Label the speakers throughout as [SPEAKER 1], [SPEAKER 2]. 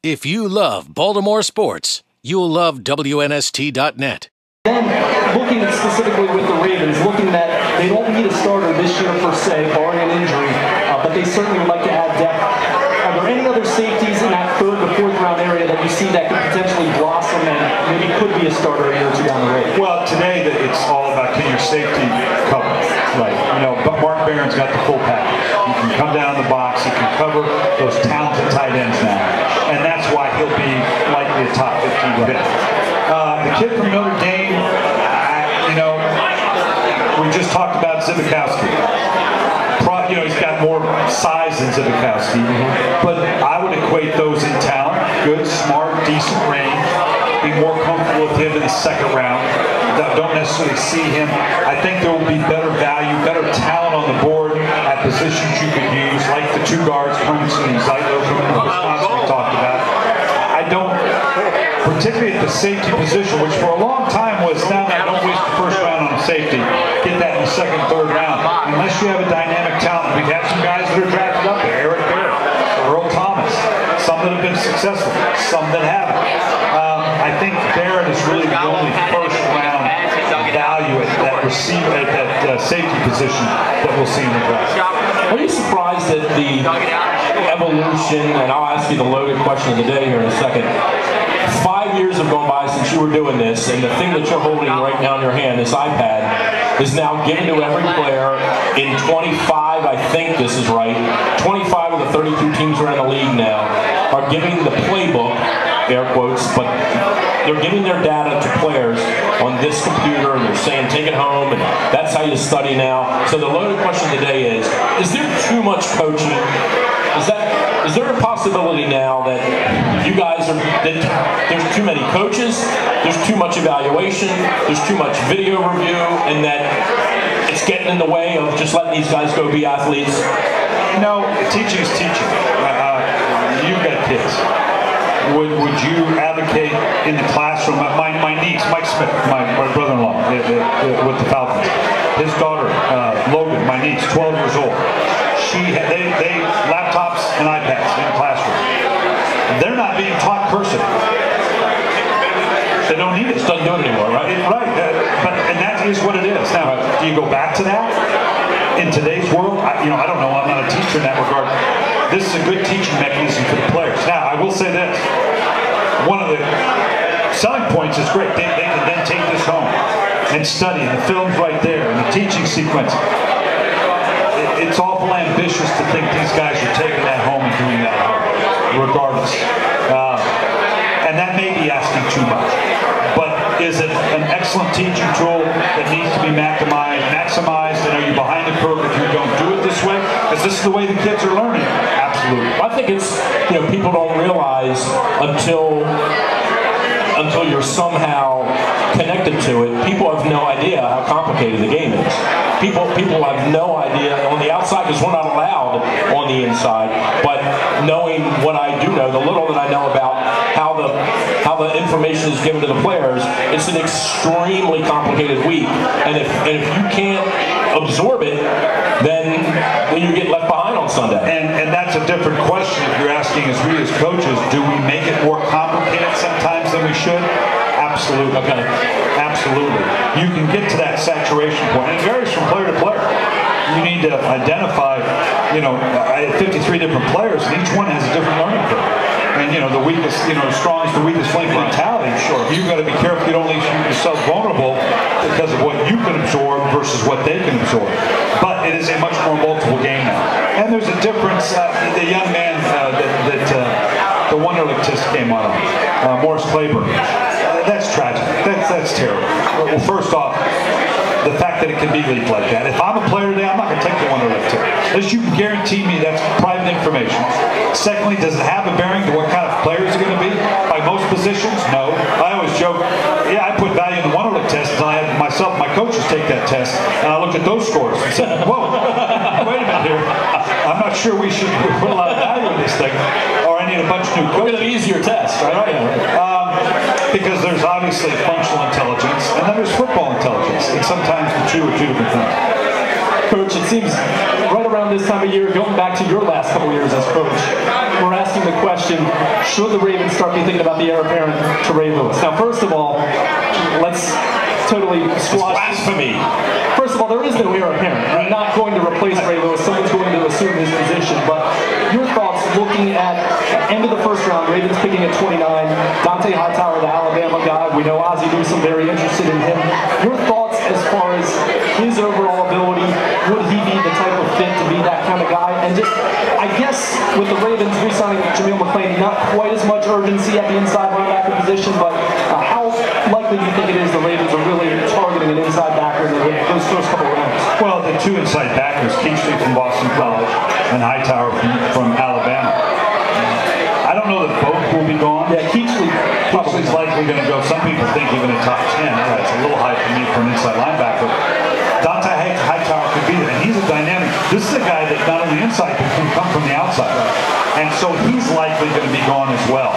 [SPEAKER 1] If you love Baltimore sports, you'll love WNST.net.
[SPEAKER 2] Then, looking specifically with the Ravens, looking that they don't need a starter this year per se, barring an injury, but they certainly would like to add depth. Are there any other safeties in that third to fourth round area that you see that could potentially blossom and maybe could be a starter a year or two down the road?
[SPEAKER 3] Well, today it's all about can your safety cover. Right. But Mark Barron's got the full package. He can come down the box. He can cover those talented tight ends now, and that's why he'll be likely a top 15 pick. The kid from Notre Dame, we just talked about Zibikowski. He's got more size than Zibikowski, but I would equate those in talent. Good, smart, decent range. Be more comfortable with him in the second round. Don't necessarily see him. I think there will be better value, better talent on the board at positions you could use, like the two guards, Hermanson and Zeitler from Wisconsin we talked about. I don't, particularly at the safety position, which for a long time was, now don't waste the first round on a safety. Get that in the second, third round. Unless you have a dynamic talent. We've had some guys that are drafted up there. Eric Barrett, Earl Thomas. Some that have been successful, some that haven't. I think Barrett is really the only first round value at that safety position that we'll see in the draft.
[SPEAKER 4] Are you surprised at the evolution, and I'll ask you the loaded question of the day here in a second. 5 years have gone by since you were doing this, and the thing that you're holding right now in your hand, this iPad, is now given to every player in 25, I think this is right, 25 of the 32 teams around the league now are giving the playbook, air quotes, but they're giving their data to players on this computer, and they're saying take it home, and that's how you study now. So the loaded question today is there too much coaching? Is there a possibility now that you guys that there's too many coaches, there's too much evaluation, there's too much video review, and that it's getting in the way of just letting these guys go be athletes?
[SPEAKER 3] Teaching is teaching. You've got kids. Would you advocate in the classroom? My niece, Mike Smith, my brother-in-law with the Falcons, his daughter, Logan, my niece, 12 years old. They laptops and iPads in the classroom. They're not being taught cursive. They don't need it.
[SPEAKER 4] It doesn't do it anymore, right?
[SPEAKER 3] And that is what it is. Now, do you go back to that in today's world? I don't know. I'm not a teacher in that regard. This is a good teaching mechanism for the players. Now, I will say this. One of the selling points is great. They can then take this home and study. And the film's right there, and the teaching sequence. It's awful ambitious to think these guys are taking that home and doing that home, regardless. And that may be asking too much. But is it an excellent teaching tool that needs to be maximized? And are you behind the curve if you don't do it this way? Because this is the way the kids are learning. Absolutely.
[SPEAKER 4] I think it's, people don't realize until you're somehow connected to it. People have no idea how complicated the game is. People have no idea on the outside, because we're not allowed on the inside, but knowing what I do know, the little that I know about how the information is given to the players, it's an extremely complicated week, and if you can't absorb it, then you get left behind on Sunday.
[SPEAKER 3] And that's a different question if you're asking us, we as coaches, do we make it more complicated sometimes than we should? Absolutely.
[SPEAKER 4] Okay.
[SPEAKER 3] Absolutely. You can get to that saturation point. And it varies from player to player. You need to identify, I had 53 different players, and each one has a different learning curve. And, the weakest, strong is the weakest link mentality. Sure. You've got to be careful you don't leave yourself vulnerable because of what you can absorb versus what they can absorb. But it is a much more multiple game now. And there's a difference. The young man the Wonderlic test came on, Morris Claiborne. That's tragic. That's terrible. Well, first off, the fact that it can be leaked like that. If I'm a player today, I'm not going to take the Wonderlic test. Unless you can guarantee me that's private information. Secondly, does it have a bearing to what kind of players are going to be? By most positions, no. I always joke, I put value in the Wonderlic test, and I had myself, my coaches take that test, and I looked at those scores and said, whoa, wait a minute here. I'm not sure we should put a lot of value in this thing, or I need a bunch of new coaches.
[SPEAKER 4] We're going to be easier test, right?
[SPEAKER 3] Because there's obviously functional intelligence, and then there's football intelligence, and sometimes the two are two different things.
[SPEAKER 4] Coach, it seems right around
[SPEAKER 2] around this time of year, going back to your last couple of years as coach, we're asking the question, should the Ravens start be thinking about the heir apparent to Ray Lewis? Now, first of all, let's totally squash
[SPEAKER 4] blasphemy.
[SPEAKER 2] First of all, there is no heir apparent. You're not going to replace Ray Lewis. Someone's going to assume his position. But your thoughts looking at end of the first round, Ravens picking at 29, Dante Hightower, the Alabama guy. We know Ozzie Newsome, very interested in him. Your thoughts as far as his overall ability, would he be the type of fit to be that kind of guy? And just, I guess, with the Ravens re-signing Jameel McClain, not quite as much urgency at the inside linebacker position, but how likely do you think it is the Ravens are really targeting an inside backer in those first couple of rounds?
[SPEAKER 3] Well, the two inside backers, Keachley from Boston College and Hightower from Alabama. I don't know that both will be gone.
[SPEAKER 2] Yeah,
[SPEAKER 3] Keachley's likely going to go. Some people think even in top 10. That's a little high for me for an inside linebacker. Dante Hightower could be there, and he's a dynamic. This is a guy that not only inside, but can come from the outside. And so he's likely going to be gone as well.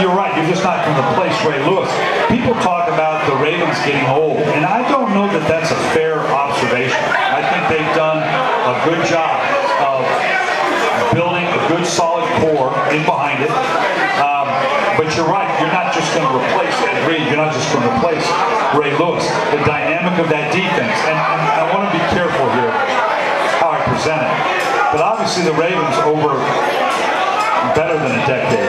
[SPEAKER 3] You're right, you're just not going to replace Ray Lewis. People talk about the Ravens getting old, and I don't know that that's a fair observation. I think they've done a good job of building a good solid core in behind it. But you're right, you're not just going to replace Ed Reed, you're not just going to replace Ray Lewis. The dynamic of that defense, and I want to be careful here how I present it, but obviously the Ravens over better than a decade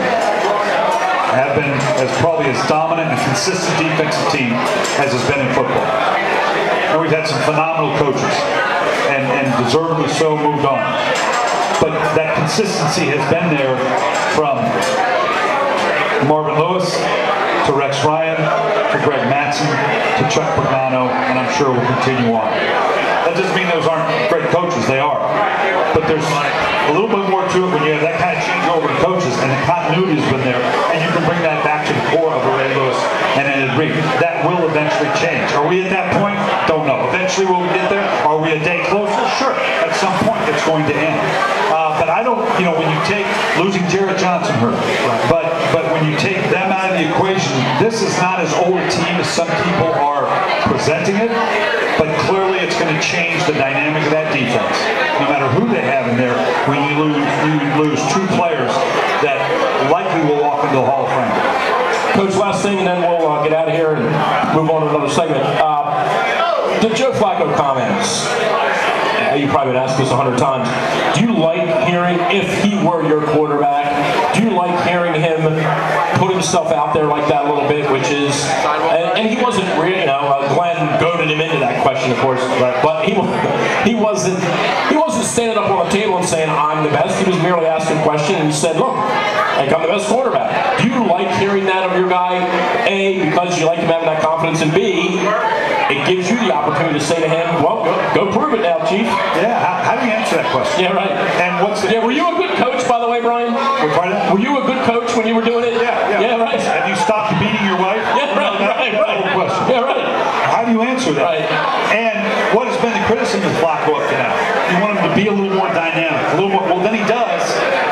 [SPEAKER 3] have been probably as dominant and consistent defensive team as has been in football. And we've had some phenomenal coaches, and deservedly so moved on. But that consistency has been there from Marvin Lewis to Rex Ryan to Greg Mattson to Chuck Pagano, and I'm sure will continue on. That doesn't mean those aren't great coaches, they are. But there's a little bit more to it when you have that kind of changeover in coaches, and the continuity has been there, and you can bring that back to the core of a Ray Lewis and an Ed Reed. That will eventually change. Are we at that point? Don't know. Eventually will we get there? Are we a day closer? Sure. At some point it's going to end. But I don't, when you take losing Jared Johnson hurt, but when you take them out of the equation, this is not as old a team as some people are presenting it, but clearly it's going to change the dynamic of that defense. No matter who they have in there, when you lose two players that likely will walk into the Hall of Fame.
[SPEAKER 4] Coach, last thing, and then we'll get out of here and move on to another segment. The Joe Flacco comments. You probably been asked this 100 times. Do you like hearing, if he were your quarterback, do you like hearing him put himself out there like that a little bit, which is, and he wasn't really, Glenn goaded him into that question, of course, but he wasn't standing up on the table and saying, I'm the best. He was merely asking a question, and he said, look, I'm the best quarterback. Do you like hearing that of your guy, A, because you like him having that confidence, and B, it gives you the opportunity to say to him, well, go prove it now, Chief.
[SPEAKER 3] Yeah, how do you answer that question?
[SPEAKER 4] Yeah, right.
[SPEAKER 3] And
[SPEAKER 4] were you a good coach, by the way, Brian? Were you a good coach when you were doing it?
[SPEAKER 3] Yeah,
[SPEAKER 4] right.
[SPEAKER 3] Have you stopped beating your wife?
[SPEAKER 4] Yeah, right.
[SPEAKER 3] Question.
[SPEAKER 4] Yeah, right.
[SPEAKER 3] How do you answer that?
[SPEAKER 4] Right.
[SPEAKER 3] And what has been the criticism of Flacco up to now? You want him to be a little more dynamic, a little more. Well, then he does,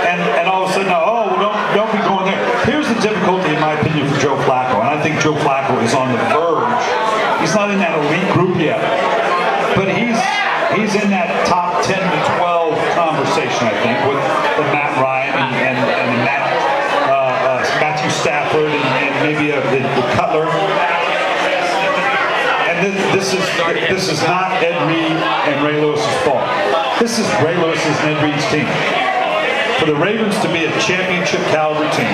[SPEAKER 3] and all of a sudden, don't be going there. Here's the difficulty, in my opinion, for Joe Flacco, and I think Joe Flacco is on the verge. He's not in that elite group yet, but he's in that top 10 to 12 conversation, I think, with the Matt Ryan and Matthew Stafford and maybe the Cutler. And this is not Ed Reed and Ray Lewis's fault. This is Ray Lewis's and Ed Reed's team. For the Ravens to be a championship caliber team,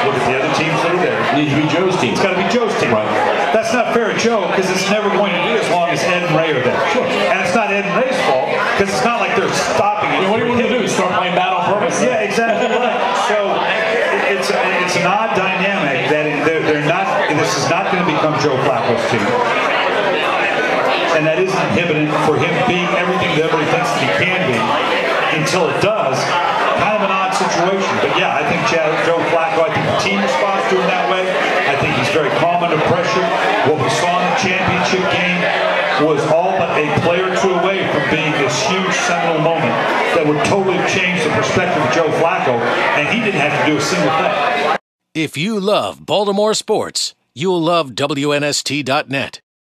[SPEAKER 3] look at the other teams that are there.
[SPEAKER 4] It needs to be Joe's team.
[SPEAKER 3] It's got to be Joe's team.
[SPEAKER 4] Right.
[SPEAKER 3] That's not fair to Joe, because it's never going to be as long as Ed and Ray are there. Sure. And it's not Ed and Ray's fault, because it's not like they're stopping it.
[SPEAKER 4] What do you want to do? Start playing bad on purpose?
[SPEAKER 3] Yeah, exactly right. So it's an odd dynamic that they're not. This is not going to become Joe Flacco's team, and that isn't inhibiting for him being everything that everybody thinks that he can be until it does. Kind of an odd situation, but yeah, I think Joe Flacco, I think the team responds to him that way. I think he's very calm under pressure. What we saw in the championship game was all but a player or two away from being this huge seminal moment that would totally change the perspective of Joe Flacco, and he didn't have to do a single thing.
[SPEAKER 1] If you love Baltimore sports, you'll love WNST.net.